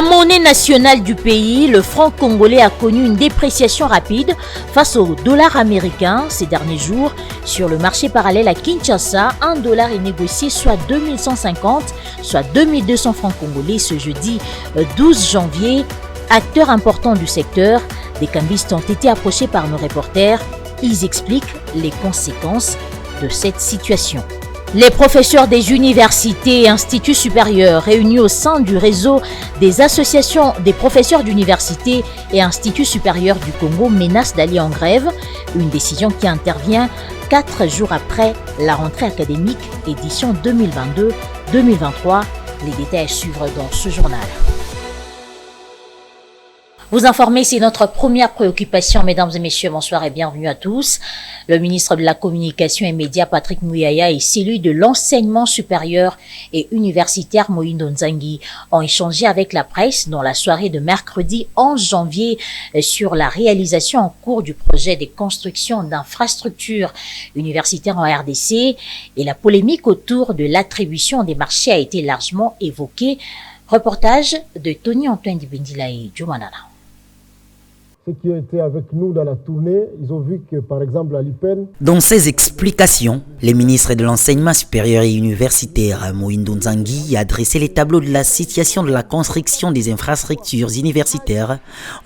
La monnaie nationale du pays, le franc congolais, a connu une dépréciation rapide face au dollar américain ces derniers jours. Sur le marché parallèle à Kinshasa, un dollar est négocié soit 2150, soit 2200 francs congolais ce jeudi 12 janvier. Acteurs importants du secteur, des cambistes ont été approchés par nos reporters. Ils expliquent les conséquences de cette situation. Les professeurs des universités et instituts supérieurs réunis au sein du réseau des associations des professeurs d'universités et instituts supérieurs du Congo menacent d'aller en grève, une décision qui intervient 4 jours après la rentrée académique édition 2022-2023. Les détails à suivre dans ce journal. Vous informer, c'est notre première préoccupation. Mesdames et messieurs, bonsoir et bienvenue à tous. Le ministre de la Communication et Médias, Patrick Muyaya, et celui de l'Enseignement supérieur et universitaire, Moïndo Nzangi, ont échangé avec la presse dans la soirée de mercredi 11 janvier sur la réalisation en cours du projet de construction d'infrastructures universitaires en RDC, et la polémique autour de l'attribution des marchés a été largement évoquée. Reportage de Tony Antoine Dibendila et Djoumanana. Ceux qui ont été avec nous dans la tournée, ils ont vu que, par exemple, à l'UPEN... Dans ses explications, les ministres de l'Enseignement supérieur et universitaire, Moïndo Nzangi, a dressé les tableaux de la situation de la construction des infrastructures universitaires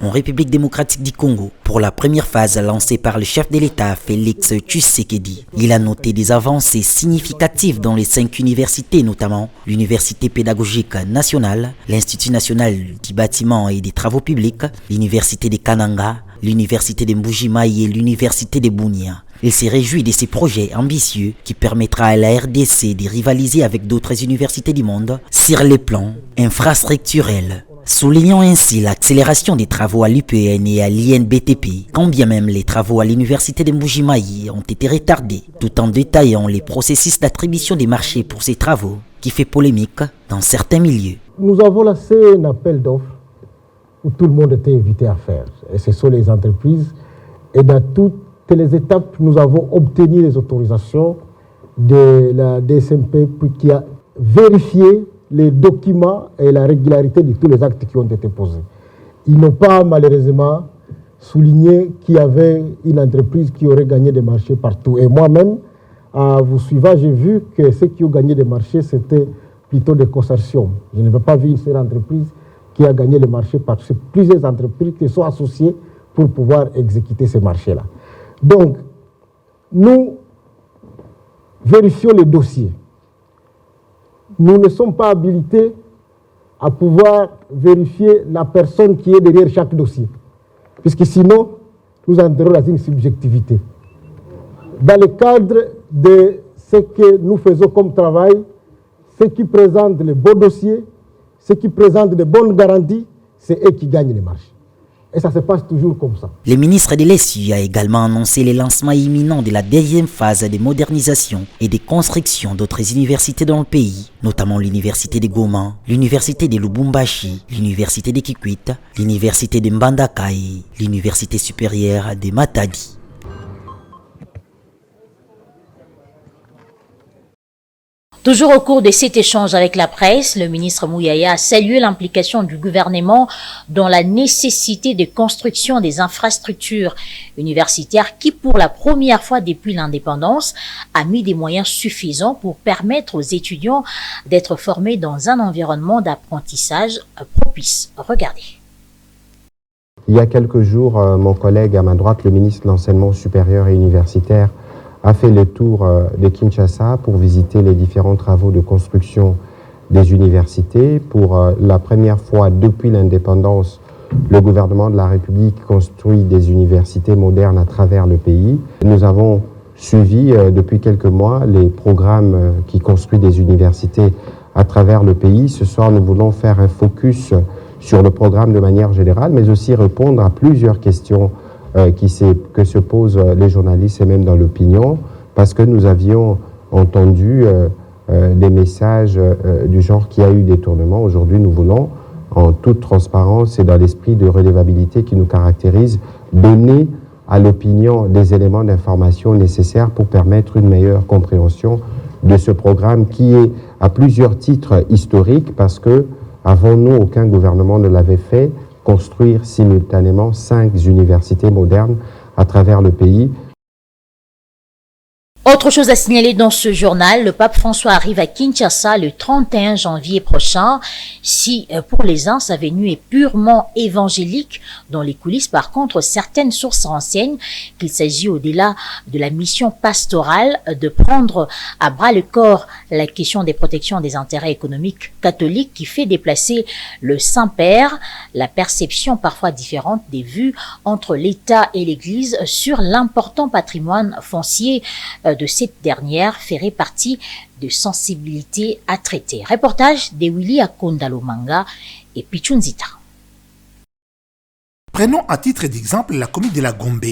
en République démocratique du Congo pour la première phase lancée par le chef de l'État, Félix Tshisekedi. Il a noté des avancées significatives dans les 5 universités, notamment l'Université pédagogique nationale, l'Institut national du bâtiment et des travaux publics, l'Université des Kananga, l'Université de Mbuji-Mayi et l'Université de Bunia. Il s'est réjoui de ces projets ambitieux qui permettra à la RDC de rivaliser avec d'autres universités du monde sur les plans infrastructurels. Soulignant ainsi l'accélération des travaux à l'UPN et à l'INBTP, quand bien même les travaux à l'Université de Mbuji-Mayi ont été retardés, tout en détaillant les processus d'attribution des marchés pour ces travaux, qui fait polémique dans certains milieux. Nous avons lancé un appel d'offres où tout le monde était invité à faire. Et ce sont les entreprises. Et dans toutes les étapes, nous avons obtenu les autorisations de la DSMP qui a vérifié les documents et la régularité de tous les actes qui ont été posés. Ils n'ont pas malheureusement souligné qu'il y avait une entreprise qui aurait gagné des marchés partout. Et moi-même, en vous suivant, j'ai vu que ceux qui ont gagné des marchés, c'était plutôt des consortiums. Je ne veux pas vu une seule entreprise qui a gagné le marché parce que plusieurs entreprises qui sont associées pour pouvoir exécuter ces marchés-là. Donc, nous vérifions les dossiers. Nous ne sommes pas habilités à pouvoir vérifier la personne qui est derrière chaque dossier, puisque sinon, nous entrons dans une subjectivité. Dans le cadre de ce que nous faisons comme travail, ceux qui présentent les beaux dossiers, ceux qui présentent de bonnes garanties, c'est eux qui gagnent les marchés. Et ça se passe toujours comme ça. Le ministre de l'ESU a également annoncé le lancement imminent de la deuxième phase de modernisation et de construction d'autres universités dans le pays, notamment l'université de Goma, l'université de Lubumbashi, l'université de Kikwit, l'université de Mbandaka et l'université supérieure de Matadi. Toujours au cours de cet échange avec la presse, le ministre Muyaya a salué l'implication du gouvernement dans la nécessité de construction des infrastructures universitaires qui, pour la première fois depuis l'indépendance, a mis des moyens suffisants pour permettre aux étudiants d'être formés dans un environnement d'apprentissage propice. Regardez. Il y a quelques jours, mon collègue à ma droite, le ministre de l'Enseignement supérieur et universitaire, a fait le tour de Kinshasa pour visiter les différents travaux de construction des universités. Pour la première fois depuis l'indépendance, le gouvernement de la République construit des universités modernes à travers le pays. Nous avons suivi depuis quelques mois les programmes qui construisent des universités à travers le pays. Ce soir, nous voulons faire un focus sur le programme de manière générale, mais aussi répondre à plusieurs questions que se posent les journalistes et même dans l'opinion, parce que nous avions entendu des messages du genre qu'il y a eu détournement. Aujourd'hui, nous voulons, en toute transparence et dans l'esprit de redevabilité qui nous caractérise, donner à l'opinion des éléments d'information nécessaires pour permettre une meilleure compréhension de ce programme qui est à plusieurs titres historique, parce que Avant nous, aucun gouvernement ne l'avait fait, construire simultanément 5 universités modernes à travers le pays. Autre chose à signaler dans ce journal, le pape François arrive à Kinshasa le 31 janvier prochain. Si pour les uns, sa venue est purement évangélique, dans les coulisses, par contre, certaines sources renseignent qu'il s'agit au-delà de la mission pastorale de prendre à bras le corps la question des protections des intérêts économiques catholiques qui fait déplacer le Saint-Père, la perception parfois différente des vues entre l'État et l'Église sur l'important patrimoine foncier de cette dernière ferait partie de sensibilité à traiter. Reportage de Willy Akondalomanga et Pichunzita. Prenons à titre d'exemple la commune de la Gombe,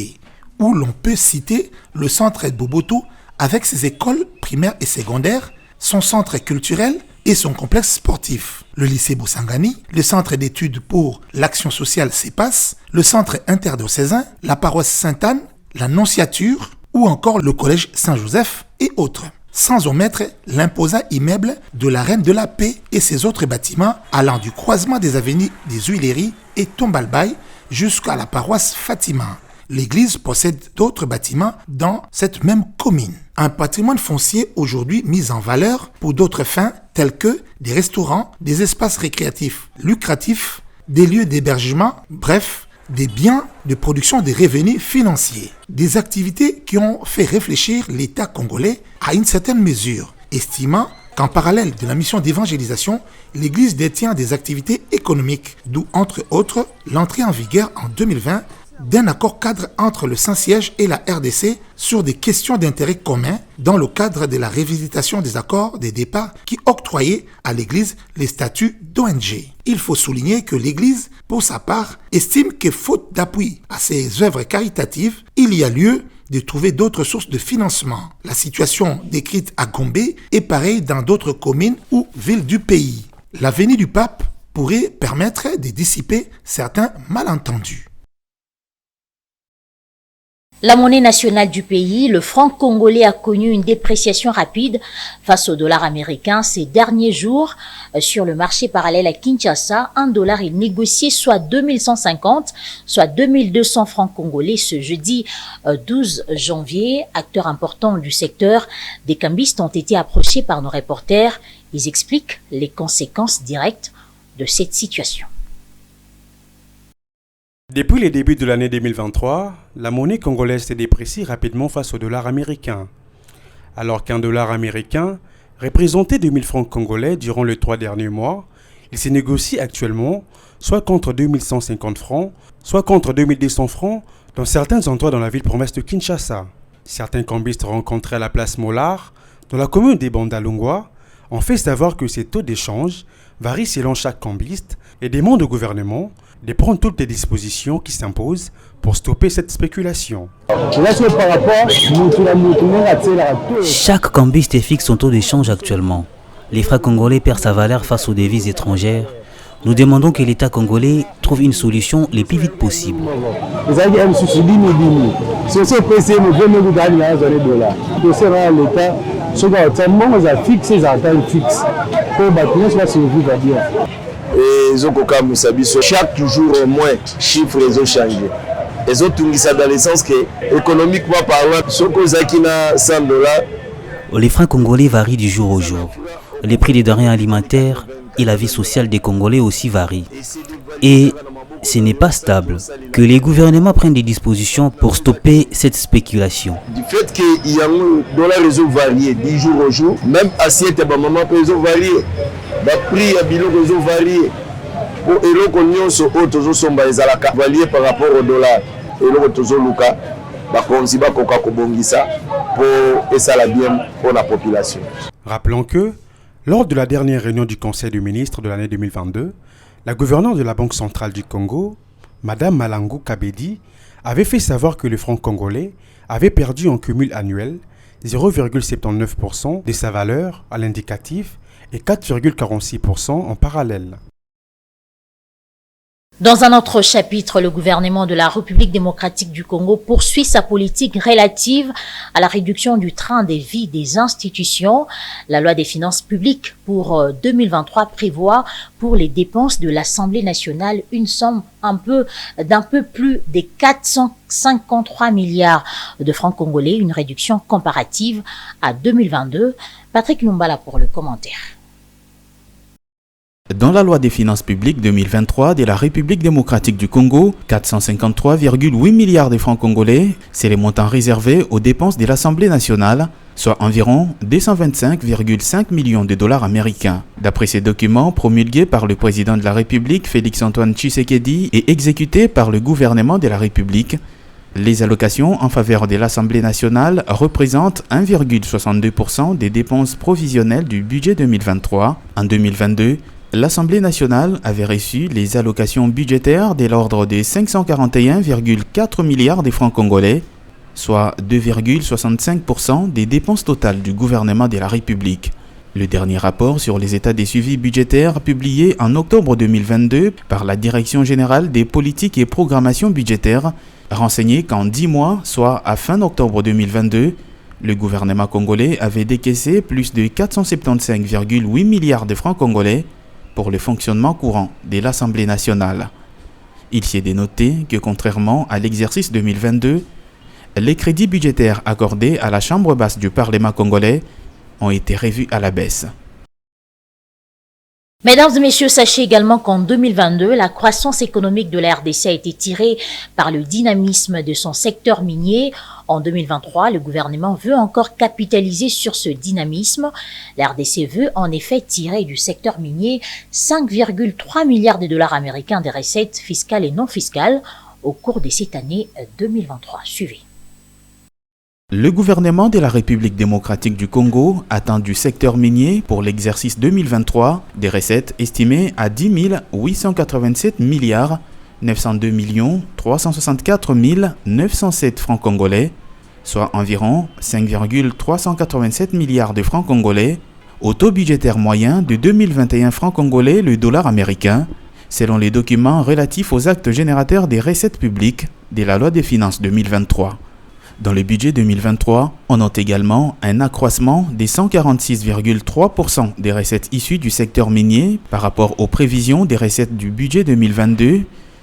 où l'on peut citer le centre Boboto avec ses écoles primaires et secondaires, son centre culturel et son complexe sportif. Le lycée Boussangani, le centre d'études pour l'action sociale CEPAS, le centre interdiocésain, la paroisse Sainte-Anne, la Nonciature, ou encore le collège Saint-Joseph et autres. Sans omettre l'imposant immeuble de la Reine de la Paix et ses autres bâtiments allant du croisement des avenues des Huileries et Tombalbaye jusqu'à la paroisse Fatima. L'église possède d'autres bâtiments dans cette même commune. Un patrimoine foncier aujourd'hui mis en valeur pour d'autres fins telles que des restaurants, des espaces récréatifs lucratifs, des lieux d'hébergement, bref, des biens de production des revenus financiers. Des activités qui ont fait réfléchir l'État congolais à une certaine mesure, estimant qu'en parallèle de la mission d'évangélisation, l'Église détient des activités économiques, d'où entre autres l'entrée en vigueur en 2020 d'un accord cadre entre le Saint-Siège et la RDC sur des questions d'intérêt commun dans le cadre de la révisitation des accords des départs qui octroyaient à l'Église les statuts d'ONG. Il faut souligner que l'Église, pour sa part, estime que faute d'appui à ses œuvres caritatives, il y a lieu de trouver d'autres sources de financement. La situation décrite à Gombe est pareille dans d'autres communes ou villes du pays. La venue du pape pourrait permettre de dissiper certains malentendus. La monnaie nationale du pays, le franc congolais, a connu une dépréciation rapide face au dollar américain ces derniers jours. Sur le marché parallèle à Kinshasa, un dollar est négocié soit 2150, soit 2200 francs congolais ce jeudi 12 janvier. Acteurs importants du secteur, des cambistes ont été approchés par nos reporters. Ils expliquent les conséquences directes de cette situation. Depuis le début de l'année 2023, la monnaie congolaise se déprécie rapidement face au dollar américain. Alors qu'un dollar américain représentait 2000 francs congolais durant les 3 derniers mois, il se négocie actuellement soit contre 2150 francs, soit contre 2200 francs dans certains endroits dans la ville-promesse de Kinshasa. Certains cambistes rencontrés à la place Mollard, dans la commune des Bandalungwa, ont fait savoir que ces taux d'échange varient selon chaque cambiste et demandent au gouvernement de prendre toutes les dispositions qui s'imposent pour stopper cette spéculation. Chaque cambiste fixe son taux d'échange actuellement. Les francs congolais perdent sa valeur face aux devises étrangères. Nous demandons que l'État congolais trouve une solution le plus vite possible. Chaque jour au moins, chiffres ont changé. Les autres ont dans le sens que, économiquement parlant, ce qu'on a 100 dollars. Les francs congolais varient du jour au jour. Les prix des denrées alimentaires et la vie sociale des Congolais aussi varient. Et ce n'est pas stable. Que les gouvernements prennent des dispositions pour stopper cette spéculation. Du fait qu'il y a un dollar réseau varié, 10 jours au jour, même assiette à maman peut varier. Le prix à bilo réseau varié. Pour elo konyo so otozo somba ezalaka varié par rapport au dollar. Elo otozo luka ba konzi ba koka kobongisa pour esala bien pour la population. Rappelons que lors de la dernière réunion du Conseil des ministres de l'année 2022, la gouverneure de la Banque centrale du Congo, Madame Malangou Kabedi, avait fait savoir que le franc congolais avait perdu en cumul annuel 0,79% de sa valeur à l'indicatif et 4,46% en parallèle. Dans un autre chapitre, le gouvernement de la République démocratique du Congo poursuit sa politique relative à la réduction du train de vie des institutions. La loi des finances publiques pour 2023 prévoit pour les dépenses de l'Assemblée nationale une somme d'un peu plus de 453 milliards de francs congolais, une réduction comparative à 2022. Patrick Lumbala pour le commentaire. Dans la loi des finances publiques 2023 de la République démocratique du Congo, 453,8 milliards de francs congolais, c'est les montants réservés aux dépenses de l'Assemblée nationale, soit environ 225,5 millions de dollars américains. D'après ces documents promulgués par le président de la République, Félix-Antoine Tshisekedi, et exécutés par le gouvernement de la République, les allocations en faveur de l'Assemblée nationale représentent 1,62% des dépenses provisionnelles du budget 2023. En 2022, l'Assemblée nationale avait reçu les allocations budgétaires de l'ordre de 541,4 milliards de francs congolais, soit 2,65% des dépenses totales du gouvernement de la République. Le dernier rapport sur les états des suivis budgétaires publié en octobre 2022 par la Direction générale des politiques et programmation budgétaire renseignait qu'en 10 mois, soit à fin octobre 2022, le gouvernement congolais avait décaissé plus de 475,8 milliards de francs congolais pour le fonctionnement courant de l'Assemblée nationale. Il s'y est dénoté que contrairement à l'exercice 2022, les crédits budgétaires accordés à la Chambre basse du Parlement congolais ont été revus à la baisse. Mesdames et messieurs, sachez également qu'en 2022, la croissance économique de la RDC a été tirée par le dynamisme de son secteur minier. En 2023, le gouvernement veut encore capitaliser sur ce dynamisme. La RDC veut en effet tirer du secteur minier 5,3 milliards de dollars américains des recettes fiscales et non fiscales au cours de cette année 2023. Suivez. Le gouvernement de la République démocratique du Congo attend du secteur minier pour l'exercice 2023 des recettes estimées à 10 887 milliards 902 364 907 francs congolais, soit environ 5,387 milliards de francs congolais, au taux budgétaire moyen de 2021 francs congolais le dollar américain, selon les documents relatifs aux actes générateurs des recettes publiques de la loi des finances 2023. Dans le budget 2023, on note également un accroissement des 146,3% des recettes issues du secteur minier par rapport aux prévisions des recettes du budget 2022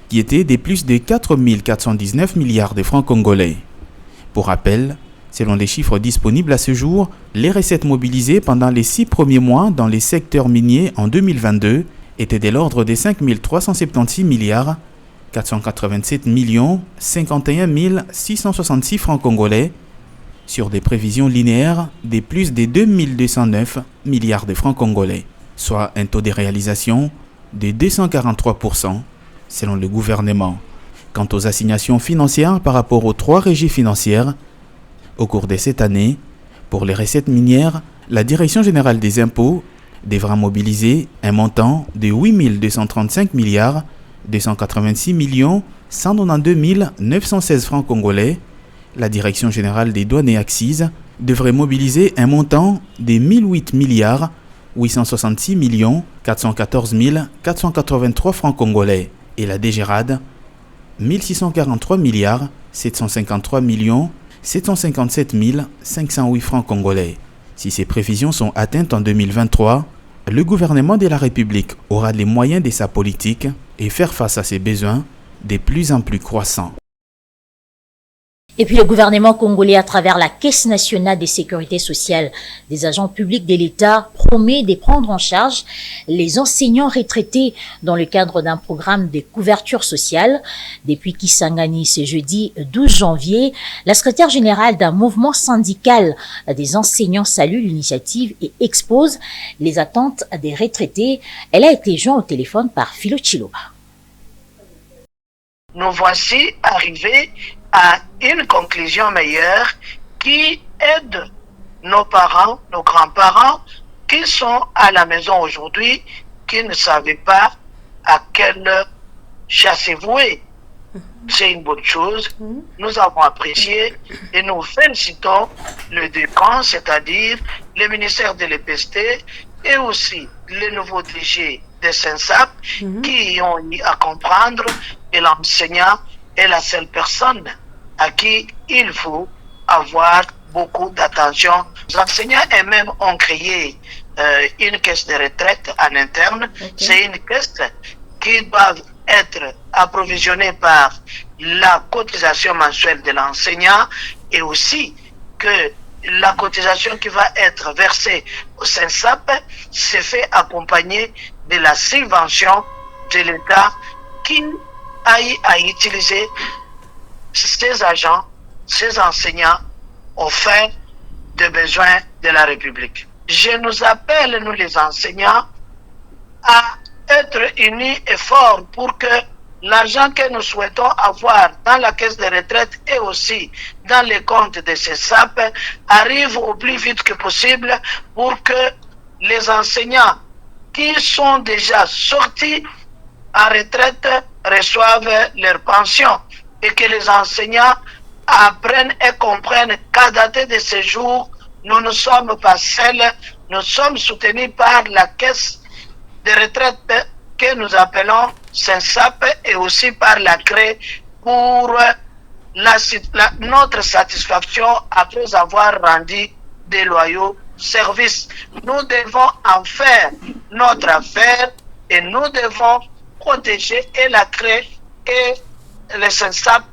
qui étaient de plus de 4 419 milliards de francs congolais. Pour rappel, selon les chiffres disponibles à ce jour, les recettes mobilisées pendant les 6 premiers mois dans les secteurs miniers en 2022 étaient de l'ordre des 5 376 milliards 487 51 666 francs congolais sur des prévisions linéaires de plus de 2209 milliards de francs congolais, soit un taux de réalisation de 243% selon le gouvernement. Quant aux assignations financières par rapport aux 3 régies financières, au cours de cette année, pour les recettes minières, la Direction générale des impôts devra mobiliser un montant de 8 235 milliards 286 192 916 francs congolais. La Direction générale des douanes et accises devrait mobiliser un montant de 1008 milliards 866 414 483 francs congolais et la DGRAD 1643 milliards 753 757 508 francs congolais. Si ces prévisions sont atteintes en 2023, le gouvernement de la République aura les moyens de sa politique et faire face à ses besoins de plus en plus croissants. Et puis le gouvernement congolais, à travers la Caisse nationale de sécurité sociale des agents publics de l'État, promet de prendre en charge les enseignants retraités dans le cadre d'un programme de couverture sociale. Depuis Kisangani ce jeudi 12 janvier, la secrétaire générale d'un mouvement syndical des enseignants salue l'initiative et expose les attentes des retraités. Elle a été jointe au téléphone par Philo Chiloba. Nous voici arrivés à une conclusion meilleure qui aide nos parents, nos grands-parents qui sont à la maison aujourd'hui, qui ne savaient pas à quelle chasse vouer. C'est une bonne chose. Nous avons apprécié et nous félicitons le décan, c'est-à-dire le ministère de l'EPST et aussi le nouveau DG des SENSAP qui ont eu à comprendre que l'enseignant est la seule personne à qui il faut avoir beaucoup d'attention. Les enseignants eux-mêmes ont créé une caisse de retraite en interne. Okay. C'est une caisse qui doit être approvisionnée par la cotisation mensuelle de l'enseignant et aussi que la cotisation qui va être versée au SENSAP se fait accompagner de la subvention de l'État qui a eu à utiliser ces agents, ces enseignants aux fins de besoins de la République. Je nous appelle, nous les enseignants, à être unis et forts pour que l'argent que nous souhaitons avoir dans la caisse de retraite et aussi dans les comptes de ces SAP arrive au plus vite que possible pour que les enseignants qui sont déjà sortis en retraite reçoivent leur pension et que les enseignants apprennent et comprennent qu'à dater de ce jour, nous ne sommes pas seuls, nous sommes soutenus par la caisse de retraite que nous appelons SENSAP et aussi par la CRE pour notre satisfaction après avoir rendu des loyaux services. Nous devons en faire notre affaire et nous devons protéger et la CRE et le SENSAP.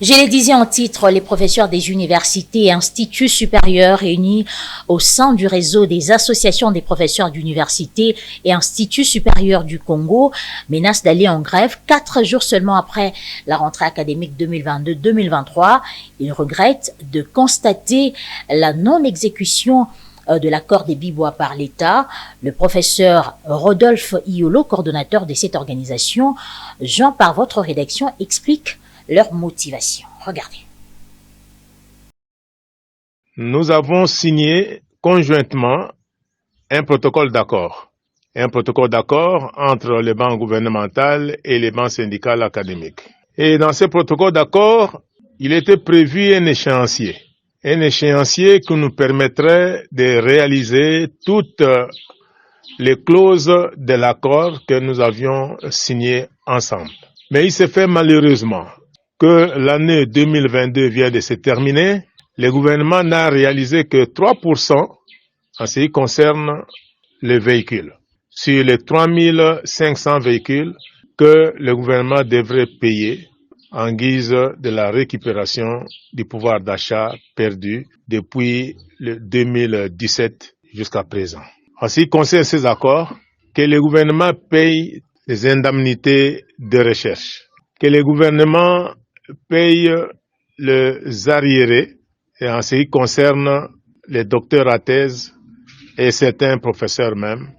Je le disais en titre, les professeurs des universités et instituts supérieurs réunis au sein du réseau des associations des professeurs d'universités et instituts supérieurs du Congo menacent d'aller en grève 4 jours seulement après la rentrée académique 2022-2023. Ils regrettent de constater la non-exécution de l'accord des Bibois par l'État. Le professeur Rodolphe Iolo, coordonnateur de cette organisation, Jean, par votre rédaction, explique leur motivation. Regardez. Nous avons signé conjointement un protocole d'accord. Un protocole d'accord entre les banques gouvernementales et les banques syndicales académiques. Et dans ce protocole d'accord, il était prévu un échéancier. Un échéancier qui nous permettrait de réaliser toutes les clauses de l'accord que nous avions signé ensemble. Mais il s'est fait malheureusement que l'année 2022 vient de se terminer, le gouvernement n'a réalisé que 3% en ce qui concerne les véhicules. Sur les 3500 véhicules que le gouvernement devrait payer en guise de la récupération du pouvoir d'achat perdu depuis le 2017 jusqu'à présent. En ce qui concerne ces accords, que le gouvernement paye les indemnités de recherche, que le gouvernement paye les arriérés et en ce qui concerne les docteurs à thèse et certains professeurs même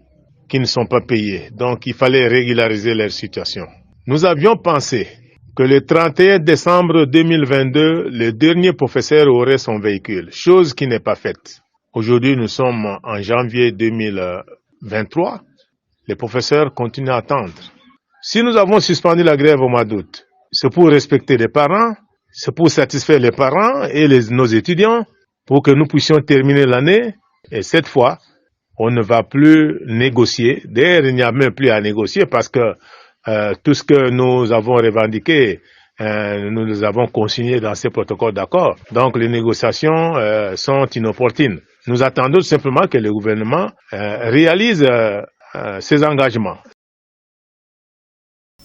qui ne sont pas payés. Donc il fallait régulariser leur situation. Nous avions pensé que le 31 décembre 2022, le dernier professeur aurait son véhicule, chose qui n'est pas faite. Aujourd'hui, nous sommes en janvier 2023. Les professeurs continuent à attendre. Si nous avons suspendu la grève au mois d'août, c'est pour respecter les parents, c'est pour satisfaire les parents et nos étudiants, pour que nous puissions terminer l'année. Et cette fois, on ne va plus négocier. D'ailleurs, il n'y a même plus à négocier parce que tout ce que nous avons revendiqué, nous les avons consigné dans ces protocoles d'accord. Donc, les négociations sont inopportunes. Nous attendons simplement que le gouvernement réalise ses engagements.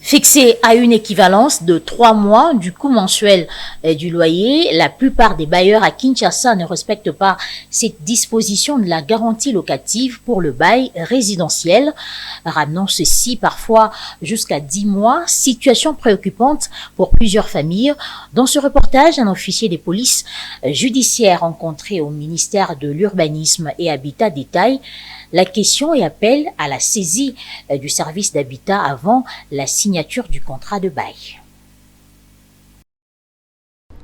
Fixé à une équivalence de 3 mois du coût mensuel du loyer, la plupart des bailleurs à Kinshasa ne respectent pas cette disposition de la garantie locative pour le bail résidentiel, ramenant ceci parfois jusqu'à 10 mois, situation préoccupante pour plusieurs familles. Dans ce reportage, un officier des polices judiciaires rencontré au ministère de l'Urbanisme et Habitat détaille la question et appelle à la saisie du service d'habitat avant la signature du contrat de bail.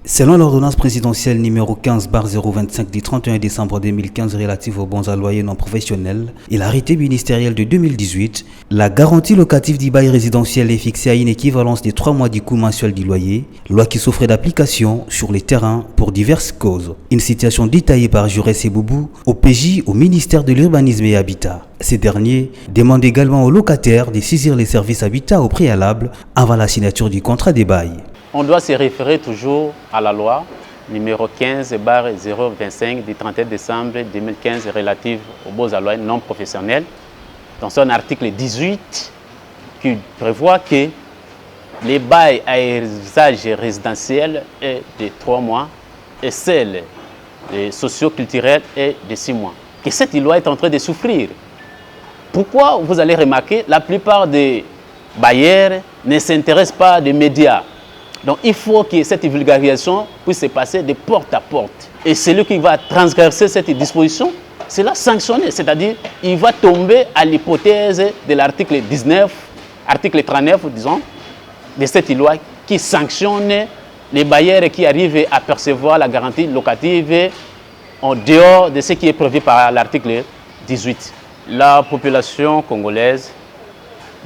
Selon l'ordonnance présidentielle numéro 15/025 du 31 décembre 2015 relative aux bons à loyer non professionnels et l'arrêté ministériel de 2018, la garantie locative du bail résidentiel est fixée à une équivalence des 3 mois du coût mensuel du loyer, loi qui souffrait d'application sur les terrains pour diverses causes. Une citation détaillée par Jurès et Boubou au PJ au ministère de l'Urbanisme et Habitat. Ces derniers demandent également aux locataires de saisir les services habitat au préalable avant la signature du contrat des bails. On doit se référer toujours à la loi numéro 15/025 du 31 décembre 2015 relative aux baux à loyer non professionnels, dans son article 18 qui prévoit que les bails à usage résidentiel est de 3 mois et celle socio-culturelle est de 6 mois. Que cette loi est en train de souffrir. Pourquoi vous allez remarquer la plupart des bailleurs ne s'intéressent pas des médias. Donc il faut que cette vulgarisation puisse se passer de porte à porte. Et celui qui va transgresser cette disposition, c'est la sanctionner. C'est-à-dire il va tomber à l'hypothèse de l'article 19, article 39, disons, de cette loi qui sanctionne les bailleurs qui arrivent à percevoir la garantie locative en dehors de ce qui est prévu par l'article 18. La population congolaise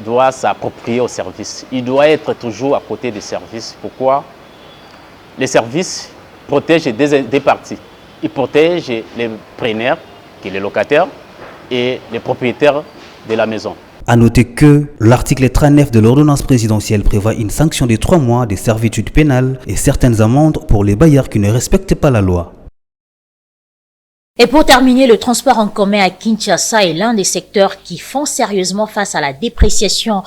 doit s'approprier au service. Il doit être toujours à côté des services. Pourquoi? Les services protègent des parties. Ils protègent les preneurs, qui sont les locataires, et les propriétaires de la maison. A noter que l'article 39 de l'ordonnance présidentielle prévoit une sanction de 3 mois de servitude pénale et certaines amendes pour les bailleurs qui ne respectent pas la loi. Et pour terminer, le transport en commun à Kinshasa est l'un des secteurs qui font sérieusement face à la dépréciation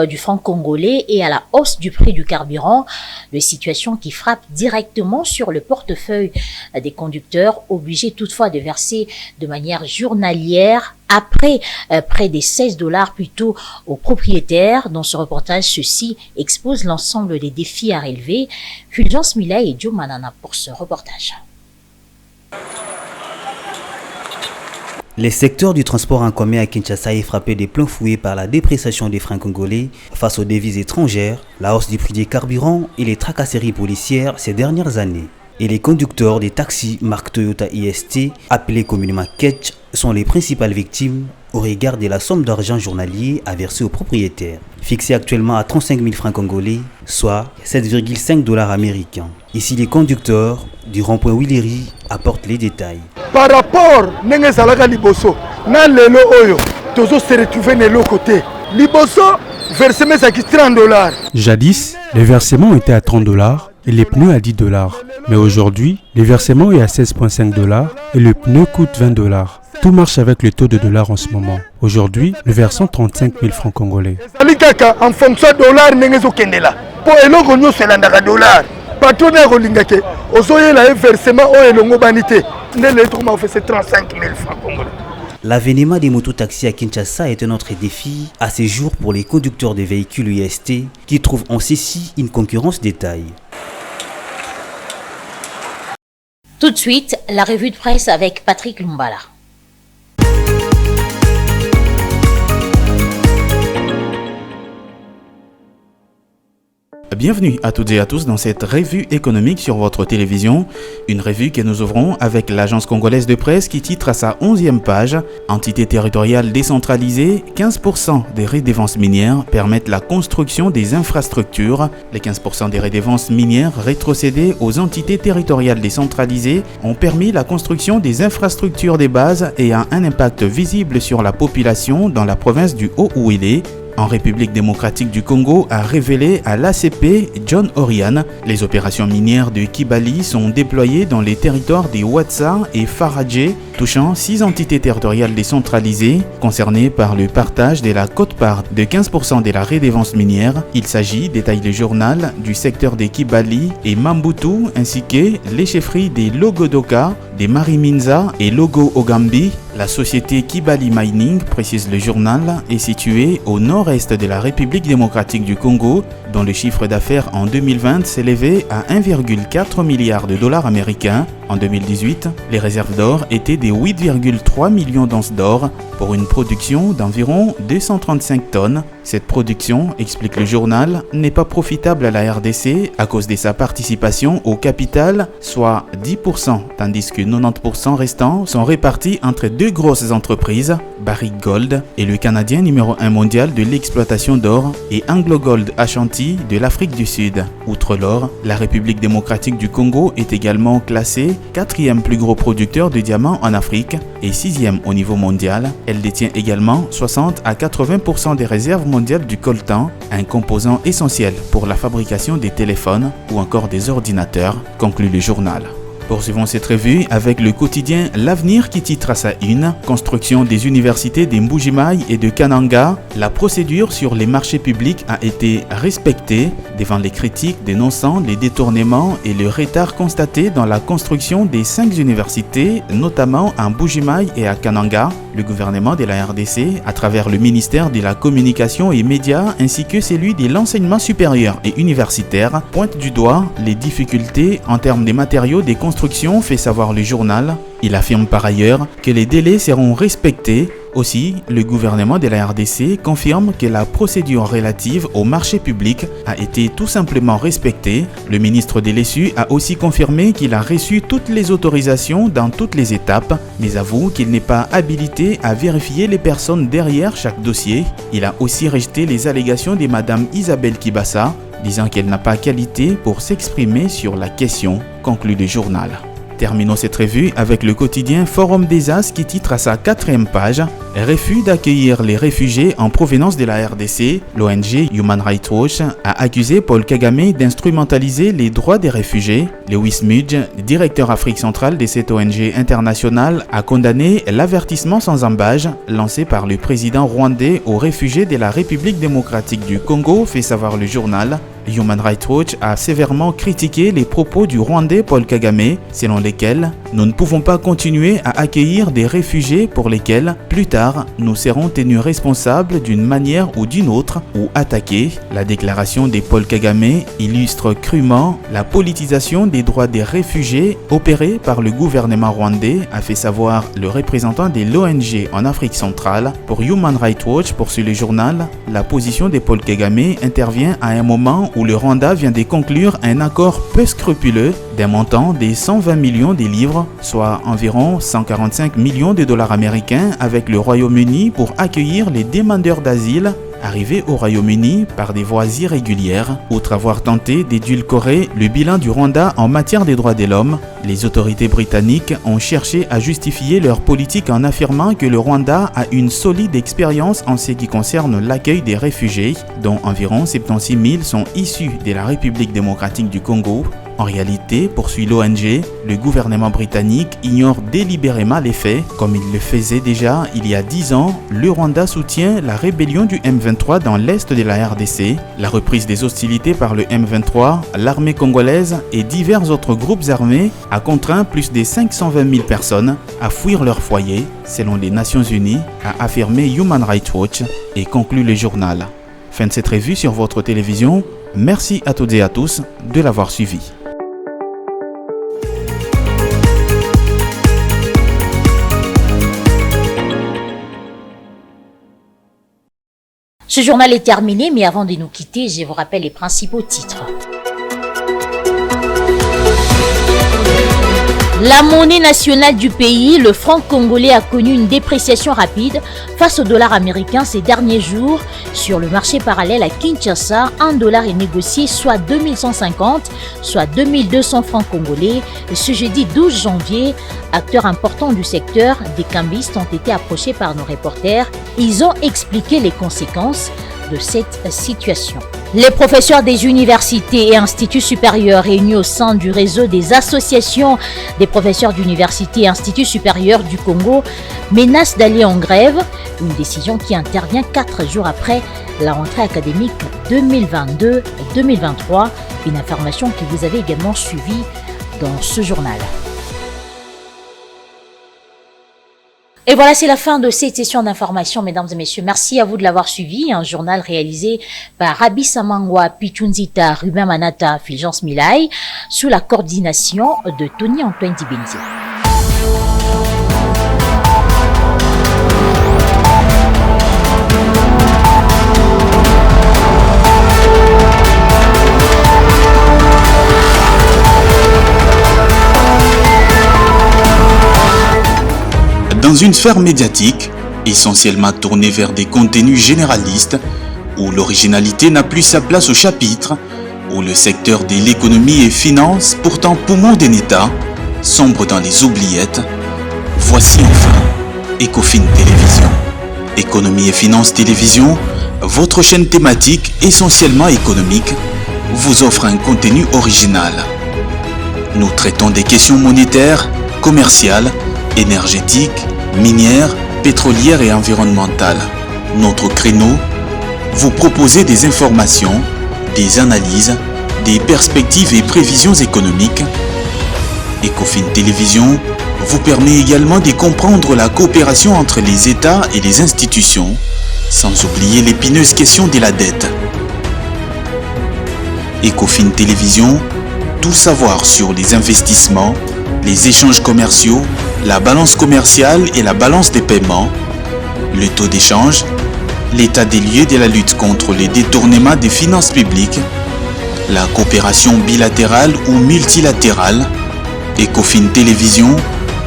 du franc congolais et à la hausse du prix du carburant, une situation qui frappe directement sur le portefeuille des conducteurs, obligés toutefois de verser de manière journalière après près des $16 plutôt aux propriétaires. Dans ce reportage, ceci expose l'ensemble des défis à relever. Fulgence Millet et Joe Manana pour ce reportage. Les secteurs du transport en commun à Kinshasa est frappé de plein fouet par la dépréciation des francs congolais face aux devises étrangères, la hausse du prix des carburants et les tracasseries policières ces dernières années. Et les conducteurs des taxis marque Toyota IST, appelés communément Ketch, sont les principales victimes au regard de la somme d'argent journalier à verser aux propriétaires, fixée actuellement à 35 000 francs congolais, soit $7,5 américains. Ici, les conducteurs du rond-point Willery apportent les détails. Par rapport à Liboso, na lelo oyo, tozo se retrouver de l'autre côté. Liboso, versement à $30. Jadis, le versement était à $30 et les pneus à $10. Mais aujourd'hui, le versement est à $16,5 et le pneu coûte $20. Tout marche avec le taux de dollar en ce moment. Aujourd'hui, nous versons 35 000 francs congolais. En fonction de dollar, nengezo kendela. Pour elongo nyo selanda dollar. Patron ya kolingake, osoye la versement o elongo banité. Ne le trop fait 35 000 francs congolais. L'avènement des mototaxis à Kinshasa est un autre défi à ces jours pour les conducteurs des véhicules UST qui trouvent en ceci une concurrence des tailles. Tout de suite, la revue de presse avec Patrick Lumbala. Bienvenue à toutes et à tous dans cette revue économique sur votre télévision. Une revue que nous ouvrons avec l'agence congolaise de presse qui titre à sa 11e page « Entité territoriale décentralisée, 15% des redevances minières permettent la construction des infrastructures. Les 15% des redevances minières rétrocédées aux entités territoriales décentralisées ont permis la construction des infrastructures de base et a un impact visible sur la population dans la province du Haut-Ouélé. » En République démocratique du Congo, a révélé à l'ACP John Oriane. Les opérations minières de Kibali sont déployées dans les territoires des Ouatsa et Faradje, touchant 6 entités territoriales décentralisées concernées par le partage de la quote-part de 15% de la redevance minière. Il s'agit, détaille le journal, du secteur des Kibali et Mambutu ainsi que les chefferies des Logodoka, des Mariminza et Logo Ogambi. La société Kibali Mining, précise le journal, est située au nord-est de la République démocratique du Congo, dont le chiffre d'affaires en 2020 s'élevait à 1,4 milliard de dollars américains. En 2018, les réserves d'or étaient de 8,3 millions d'onces d'or pour une production d'environ 235 tonnes. Cette production, explique le journal, n'est pas profitable à la RDC à cause de sa participation au capital, soit 10%, tandis que 90% restants sont répartis entre deux grosses entreprises, Barrick Gold et le Canadien numéro 1 mondial de l'exploitation d'or et Anglo Gold Ashanti de l'Afrique du Sud. Outre l'or, la République démocratique du Congo est également classée 4e plus gros producteur de diamants en Afrique et 6e au niveau mondial. Elle détient également 60 à 80% des réserves mondiales du coltan, un composant essentiel pour la fabrication des téléphones ou encore des ordinateurs, conclut le journal. Poursuivons cette revue avec le quotidien L'Avenir qui titre à sa une « Construction des universités de Mbuji-Mayi et de Kananga, la procédure sur les marchés publics a été respectée devant les critiques dénonçant les détournements et le retard constaté dans la construction des 5 universités, notamment à Mbuji-Mayi et à Kananga. Le gouvernement de la RDC, à travers le ministère de la Communication et Médias ainsi que celui de l'enseignement supérieur et universitaire, pointe du doigt les difficultés en termes des matériaux des constructions, fait savoir le journal. Il affirme par ailleurs que les délais seront respectés. Aussi, le gouvernement de la RDC confirme que la procédure relative au marché public a été tout simplement respectée. Le ministre de l'ESU a aussi confirmé qu'il a reçu toutes les autorisations dans toutes les étapes, mais avoue qu'il n'est pas habilité à vérifier les personnes derrière chaque dossier. Il a aussi rejeté les allégations de Madame Isabelle Kibassa, disant qu'elle n'a pas qualité pour s'exprimer sur la question, conclut le journal. Terminons cette revue avec le quotidien Forum des As qui titre à sa 4e page « Refus d'accueillir les réfugiés en provenance de la RDC ». L'ONG Human Rights Watch a accusé Paul Kagame d'instrumentaliser les droits des réfugiés. Lewis Mudge, directeur Afrique centrale de cette ONG internationale, a condamné l'avertissement sans embâge lancé par le président rwandais aux réfugiés de la République démocratique du Congo, fait savoir le journal. Human Rights Watch a sévèrement critiqué les propos du Rwandais Paul Kagame, selon lesquels « Nous ne pouvons pas continuer à accueillir des réfugiés pour lesquels, plus tard, nous serons tenus responsables d'une manière ou d'une autre ou attaqués ». La déclaration de Paul Kagame illustre crûment la politisation des droits des réfugiés opérée par le gouvernement rwandais, a fait savoir le représentant de l'ONG en Afrique centrale. Pour Human Rights Watch, poursuit le journal, la position de Paul Kagame intervient à un moment où le Rwanda vient de conclure un accord peu scrupuleux d'un montant de 120 millions de livres, soit environ 145 millions de dollars américains avec le Royaume-Uni pour accueillir les demandeurs d'asile arrivés au Royaume-Uni par des voies irrégulières. Outre avoir tenté d'édulcorer le bilan du Rwanda en matière des droits de l'homme, les autorités britanniques ont cherché à justifier leur politique en affirmant que le Rwanda a une solide expérience en ce qui concerne l'accueil des réfugiés, dont environ 76 000 sont issus de la République démocratique du Congo. En réalité, poursuit l'ONG, le gouvernement britannique ignore délibérément les faits. Comme il le faisait déjà il y a 10 ans, le Rwanda soutient la rébellion du M23 dans l'est de la RDC, la reprise des hostilités par le M23, l'armée congolaise et divers autres groupes armés a contraint plus de 520 000 personnes à fuir leur foyer, selon les Nations Unies, a affirmé Human Rights Watch et conclut le journal. Fin de cette revue sur votre télévision. Merci à toutes et à tous de l'avoir suivi. Ce journal est terminé, mais avant de nous quitter, je vous rappelle les principaux titres. La monnaie nationale du pays, le franc congolais, a connu une dépréciation rapide face au dollar américain ces derniers jours. Sur le marché parallèle à Kinshasa, un dollar est négocié soit 2150, soit 2200 francs congolais. Ce jeudi 12 janvier, acteurs importants du secteur, des cambistes ont été approchés par nos reporters. Ils ont expliqué les conséquences de cette situation. Les professeurs des universités et instituts supérieurs réunis au sein du réseau des associations des professeurs d'universités et instituts supérieurs du Congo menacent d'aller en grève, une décision qui intervient 4 jours après la rentrée académique 2022-2023, une information que vous avez également suivie dans ce journal. Et voilà, c'est la fin de cette session d'information, mesdames et messieurs. Merci à vous de l'avoir suivi. Un journal réalisé par Rabi Samangwa, Pichunzita, Ruben Manata, Fulgence Milay, sous la coordination de Tony Antoine Dibenzi. Dans une sphère médiatique, essentiellement tournée vers des contenus généralistes, où l'originalité n'a plus sa place au chapitre, où le secteur de l'économie et finance, pourtant poumon d'un État, sombre dans les oubliettes, voici enfin Ecofin Télévision. Économie et finance télévision, votre chaîne thématique essentiellement économique, vous offre un contenu original. Nous traitons des questions monétaires, commerciales, énergétiques, minières, pétrolières et environnementales. Notre créneau, vous proposer des informations, des analyses, des perspectives et prévisions économiques. Ecofin Télévision vous permet également de comprendre la coopération entre les États et les institutions, sans oublier l'épineuse question de la dette. Ecofin Télévision, tout savoir sur les investissements, les échanges commerciaux, la balance commerciale et la balance des paiements, le taux d'échange, l'état des lieux de la lutte contre les détournements des finances publiques, la coopération bilatérale ou multilatérale. Ecofin Télévision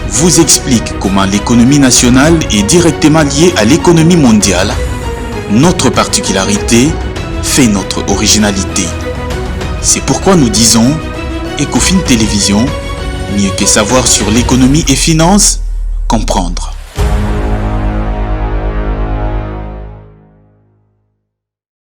vous explique comment l'économie nationale est directement liée à l'économie mondiale. Notre particularité fait notre originalité. C'est pourquoi nous disons Ecofin Télévision, mieux que savoir sur l'économie et finances, comprendre.